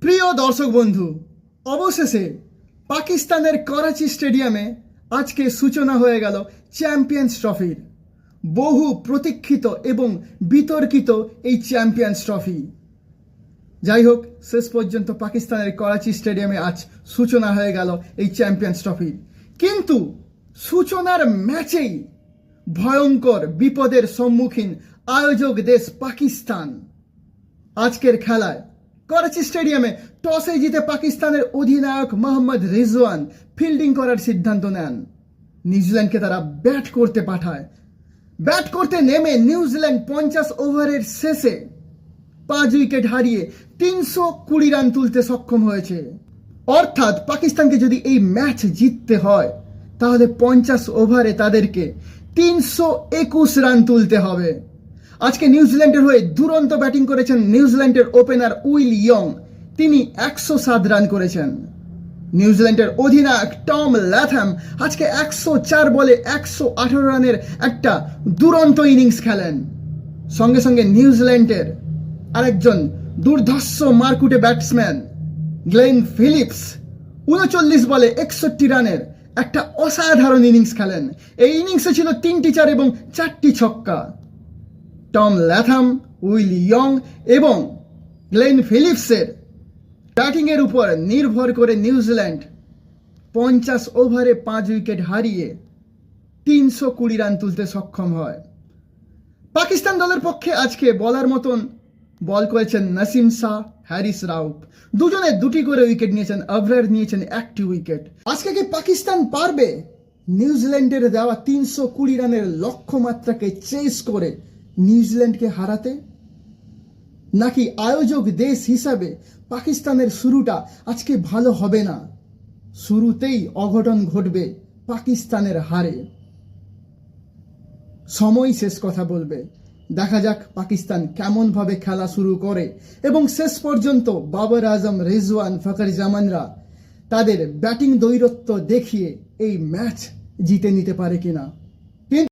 প্রিয় দর্শক বন্ধু, অবশেষে পাকিস্তানের করাচি স্টেডিয়ামে আজকে সূচনা হয়ে গেল চ্যাম্পিয়ন্স ট্রফির। বহু প্রতীক্ষিত এবং বিতর্কিত এই চ্যাম্পিয়ন্স ট্রফি। যাই হোক, শেষ পর্যন্ত পাকিস্তানের করাচি স্টেডিয়ামে আজ সূচনা হয়ে গেল এই চ্যাম্পিয়ন্স ট্রফির। কিন্তু সূচনার ম্যাচেই ভয়ঙ্কর বিপদের সম্মুখীন আয়োজক দেশ পাকিস্তান। আজকের খেলায় করাচি স্টেডিয়ামে টসে জিতে পাকিস্তানের অধিনায়ক মোহাম্মদ রিজওয়ান ফিল্ডিং করার সিদ্ধান্ত নেন। নিউজিল্যান্ডকে তারা ব্যাট করতে পাঠায়। ব্যাট করতে নেমে নিউজিল্যান্ড 50 ওভারের শেষে 5 উইকেট হারিয়ে 320 রান তুলতে সক্ষম হয়েছে। অর্থাৎ পাকিস্তানকে যদি এই ম্যাচ জিততে হয় তাহলে 50 ওভারে তাদেরকে 321 রান তুলতে হবে। আজকে নিউজিল্যান্ডের হয়ে দুরন্ত ব্যাটিং করেছেন নিউজিল্যান্ডের ওপেনার উইল ইয়ং। তিনি 107 রান করেছেন। নিউজিল্যান্ডের অধিনায়ক টম ল্যাথম আজকে 104 বলে 118 রানের একটা দুরন্ত ইনিংস খেলেন। সঙ্গে সঙ্গে নিউজিল্যান্ডের আরেকজন দুর্ধর্ষ মারকুটে ব্যাটসম্যান গ্লেন ফিলিপস 39 বলে 61 রানের একটা অসাধারণ ইনিংস খেলেন। এই ইনিংসে ছিল 3টি 4 এবং 4টি ছক্কা। টম ল্যাথম, উইল ইয়ং এবং গ্লেন ফিলিপসের ব্যাটিংয়ের উপর নির্ভর করে নিউজিল্যান্ড 50 ওভারে 5 উইকেট হারিয়ে 320 রান তুলতে সক্ষম হয়। পাকিস্তান দলের পক্ষে আজকে বলার মতন বল করেছেন নাসিম শাহ, হ্যারিস রাউফ, দুজনে 2টি করে উইকেট নিয়েছেন। আবরার নিয়েছেন 1টি উইকেট। আজকে কি পাকিস্তান পারবে নিউজিল্যান্ডের দেওয়া 320 রানের লক্ষ্যমাত্রাকে চেস করে নিউজিল্যান্ডকে হারাতে? নাকি আয়োজক দেশ হিসাবে পাকিস্তানের শুরুটা আজকে ভালো হবে না, শুরুতেই অঘটন ঘটবে পাকিস্তানের হারে? সময় শেষ কথা বলবে। দেখা যাক পাকিস্তান কেমনভাবে খেলা শুরু করে এবং শেষ পর্যন্ত বাবর আজম, রিজওয়ান, ফখর জামানরা তাদের ব্যাটিং দৈরত্য দেখিয়ে এই ম্যাচ জিতে নিতে পারে কিনা।